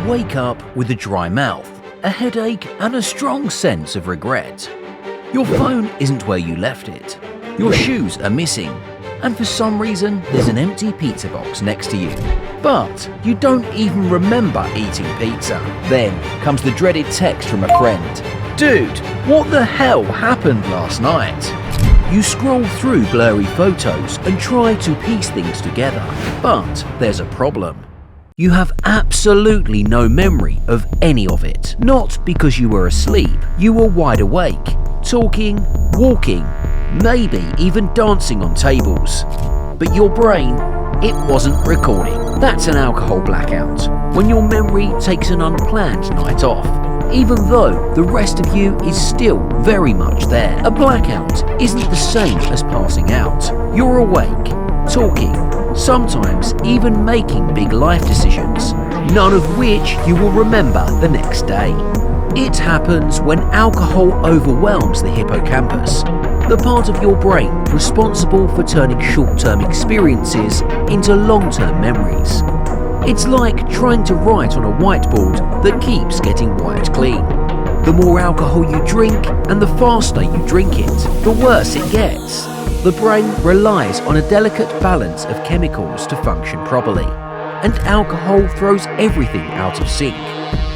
wake up with a dry mouth, a headache, and a strong sense of regret. Your phone isn't where you left it. Your shoes are missing, and for some reason there's an empty pizza box next to you. But you don't even remember eating pizza. Then comes the dreaded text from a friend. Dude, what the hell happened last night? You scroll through blurry photos and try to piece things together, but there's a problem. You have absolutely no memory of any of it. Not because you were asleep, you were wide awake, talking, walking, maybe even dancing on tables. But your brain, it wasn't recording. That's an alcohol blackout, when your memory takes an unplanned night off, even though the rest of you is still very much there. A blackout isn't the same as passing out. You're awake, talking, sometimes even making big life decisions, none of which you will remember the next day. It happens when alcohol overwhelms the hippocampus, the part of your brain responsible for turning short-term experiences into long-term memories. It's like trying to write on a whiteboard that keeps getting wiped clean. The more alcohol you drink and the faster you drink it, the worse it gets. The brain relies on a delicate balance of chemicals to function properly, and alcohol throws everything out of sync.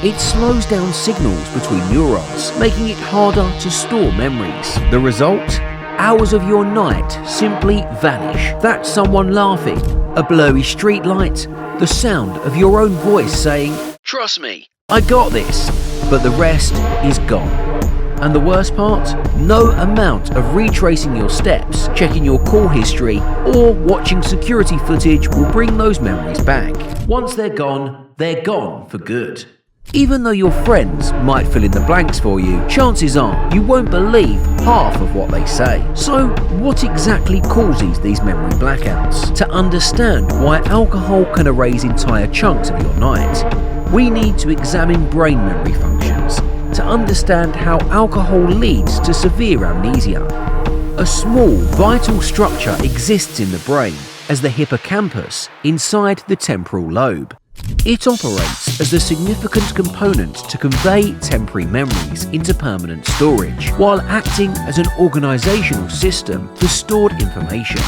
It slows down signals between neurons, making it harder to store memories. The result? Hours of your night simply vanish. That's someone laughing, a blurry street light, the sound of your own voice saying, "Trust me, I got this," but the rest is gone. And the worst part? No amount of retracing your steps, checking your call history, or watching security footage will bring those memories back. Once they're gone for good. Even though your friends might fill in the blanks for you, chances are you won't believe half of what they say. So, what exactly causes these memory blackouts? To understand why alcohol can erase entire chunks of your night, we need to examine brain memory functions to understand how alcohol leads to severe amnesia. A small, vital structure exists in the brain as the hippocampus inside the temporal lobe. It operates as the significant component to convey temporary memories into permanent storage, while acting as an organizational system for stored information.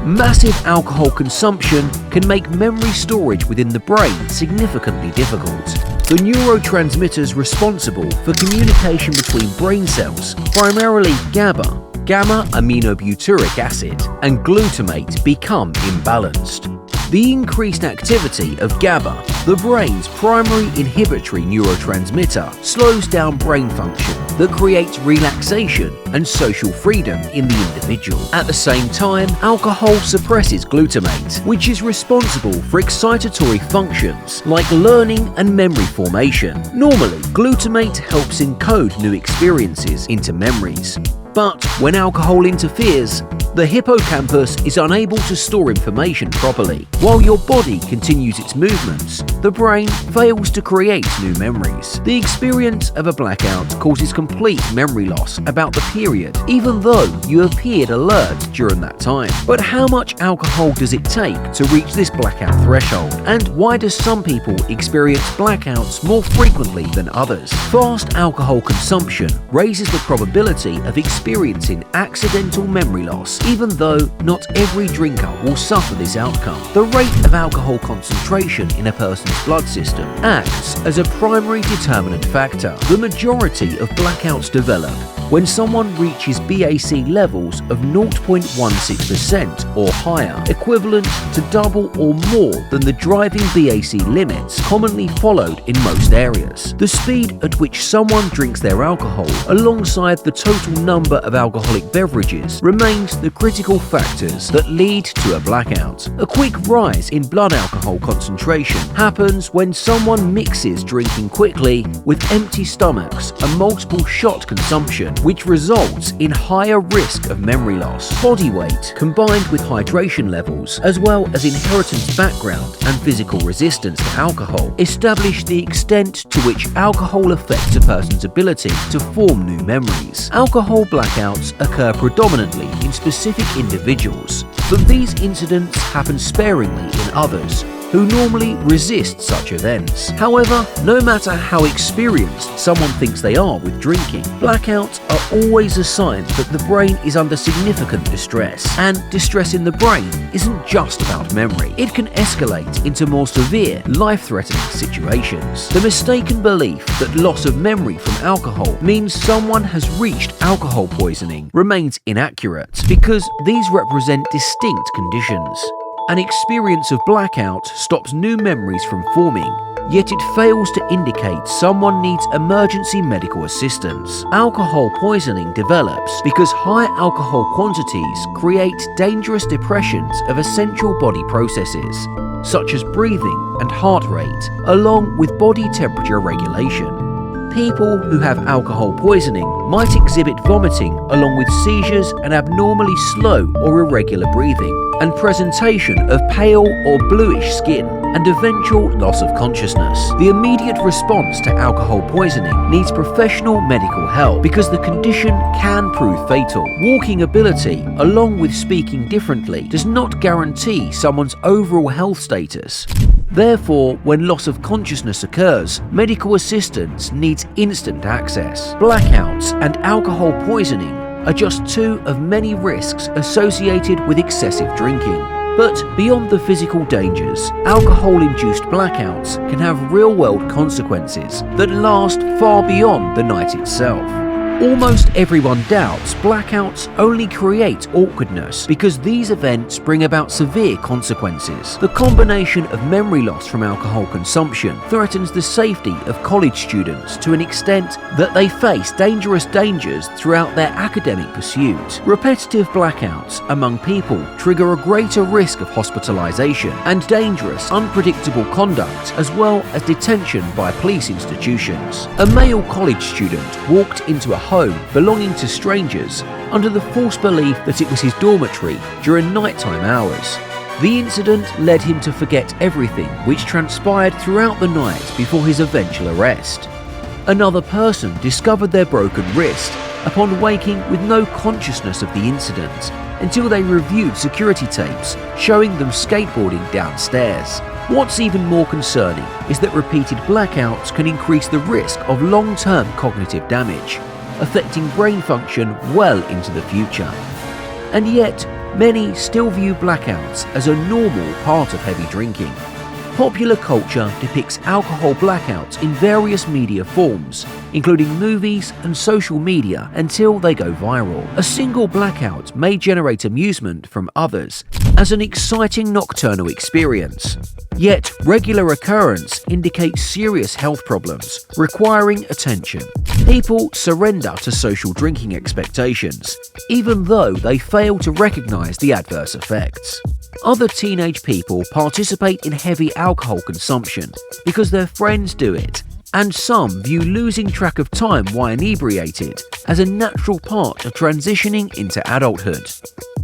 Massive alcohol consumption can make memory storage within the brain significantly difficult. The neurotransmitters responsible for communication between brain cells, primarily GABA, gamma-aminobutyric acid, and glutamate, become imbalanced. The increased activity of GABA, the brain's primary inhibitory neurotransmitter, slows down brain function that creates relaxation and social freedom in the individual. At the same time, alcohol suppresses glutamate, which is responsible for excitatory functions like learning and memory formation. Normally, glutamate helps encode new experiences into memories. But when alcohol interferes, the hippocampus is unable to store information properly. While your body continues its movements, the brain fails to create new memories. The experience of a blackout causes complete memory loss about the period, even though you appeared alert during that time. But how much alcohol does it take to reach this blackout threshold? And why do some people experience blackouts more frequently than others? Fast alcohol consumption raises the probability of experiencing accidental memory loss, even though not every drinker will suffer this outcome. The rate of alcohol concentration in a person's blood system acts as a primary determinant factor. The majority of blackouts develop when someone reaches BAC levels of 0.16% or higher, equivalent to double or more than the driving BAC limits commonly followed in most areas. The speed at which someone drinks their alcohol alongside the total number of alcoholic beverages remains the critical factors that lead to a blackout. A quick rise in blood alcohol concentration happens when someone mixes drinking quickly with empty stomachs and multiple shot consumption, which results in higher risk of memory loss. Body weight, combined with hydration levels, as well as inheritance background and physical resistance to alcohol, establish the extent to which alcohol affects a person's ability to form new memories. Alcohol blackouts occur predominantly in specific individuals, but these incidents happen sparingly in others, who normally resist such events. However, no matter how experienced someone thinks they are with drinking, blackouts are always a sign that the brain is under significant distress. And distress in the brain isn't just about memory. It can escalate into more severe, life-threatening situations. The mistaken belief that loss of memory from alcohol means someone has reached alcohol poisoning remains inaccurate, because these represent distinct conditions. An experience of blackout stops new memories from forming, yet it fails to indicate someone needs emergency medical assistance. Alcohol poisoning develops because high alcohol quantities create dangerous depressions of essential body processes, such as breathing and heart rate, along with body temperature regulation. People who have alcohol poisoning might exhibit vomiting along with seizures and abnormally slow or irregular breathing, and presentation of pale or bluish skin, and eventual loss of consciousness. The immediate response to alcohol poisoning needs professional medical help because the condition can prove fatal. Walking ability, along with speaking differently, does not guarantee someone's overall health status. Therefore, when loss of consciousness occurs, medical assistance needs instant access. Blackouts and alcohol poisoning are just two of many risks associated with excessive drinking. But beyond the physical dangers, alcohol-induced blackouts can have real-world consequences that last far beyond the night itself. Almost everyone doubts blackouts only create awkwardness because these events bring about severe consequences. The combination of memory loss from alcohol consumption threatens the safety of college students to an extent that they face dangerous dangers throughout their academic pursuit. Repetitive blackouts among people trigger a greater risk of hospitalization and dangerous, unpredictable conduct, as well as detention by police institutions. A male college student walked into a home belonging to strangers under the false belief that it was his dormitory during nighttime hours. The incident led him to forget everything which transpired throughout the night before his eventual arrest. Another person discovered their broken wrist upon waking with no consciousness of the incident until they reviewed security tapes showing them skateboarding downstairs. What's even more concerning is that repeated blackouts can increase the risk of long-term cognitive damage, affecting brain function well into the future. And yet, many still view blackouts as a normal part of heavy drinking. Popular culture depicts alcohol blackouts in various media forms, including movies and social media, until they go viral. A single blackout may generate amusement from others as an exciting nocturnal experience. Yet, regular occurrence indicates serious health problems requiring attention. People surrender to social drinking expectations, even though they fail to recognize the adverse effects. Other teenage people participate in heavy alcohol consumption because their friends do it, and some view losing track of time while inebriated as a natural part of transitioning into adulthood.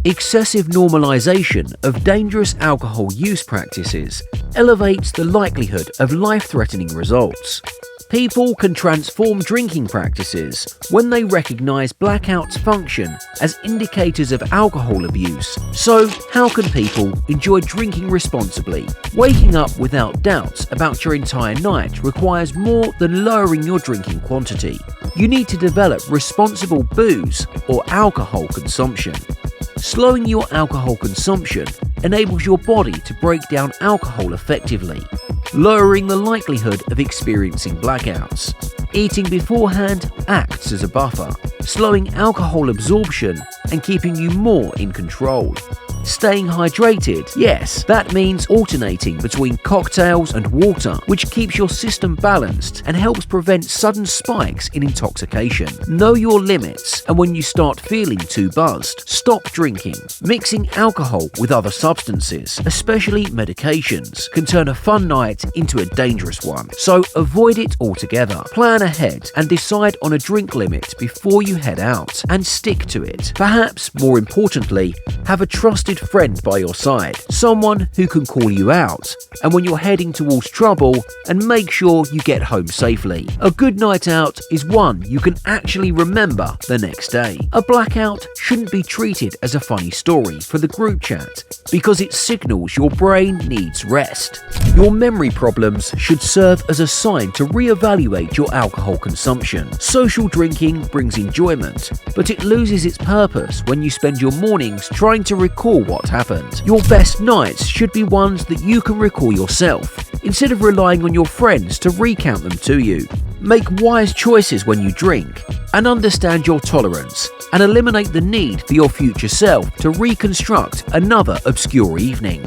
Excessive normalization of dangerous alcohol use practices elevates the likelihood of life-threatening results. People can transform drinking practices when they recognize blackouts function as indicators of alcohol abuse. So, how can people enjoy drinking responsibly? Waking up without doubts about your entire night requires more than lowering your drinking quantity. You need to develop responsible booze or alcohol consumption. Slowing your alcohol consumption enables your body to break down alcohol effectively, lowering the likelihood of experiencing blackouts. Eating beforehand acts as a buffer, slowing alcohol absorption and keeping you more in control. Staying hydrated, yes, that means alternating between cocktails and water, which keeps your system balanced and helps prevent sudden spikes in intoxication. Know your limits, and when you start feeling too buzzed, stop drinking. Mixing alcohol with other substances, especially medications, can turn a fun night into a dangerous one, so avoid it altogether. Plan ahead and decide on a drink limit before you head out, and stick to it. Perhaps perhaps more importantly, have a trusted friend by your side, someone who can call you out, and when you're heading towards trouble, and make sure you get home safely. A good night out is one you can actually remember the next day. A blackout shouldn't be treated as a funny story for the group chat, because it signals your brain needs rest. Your memory problems should serve as a sign to reevaluate your alcohol consumption. Social drinking brings enjoyment, but it loses its purpose when you spend your mornings trying to recall what happened. Your best nights should be ones that you can recall yourself, instead of relying on your friends to recount them to you. Make wise choices when you drink, and understand your tolerance, and eliminate the need for your future self to reconstruct another obscure evening.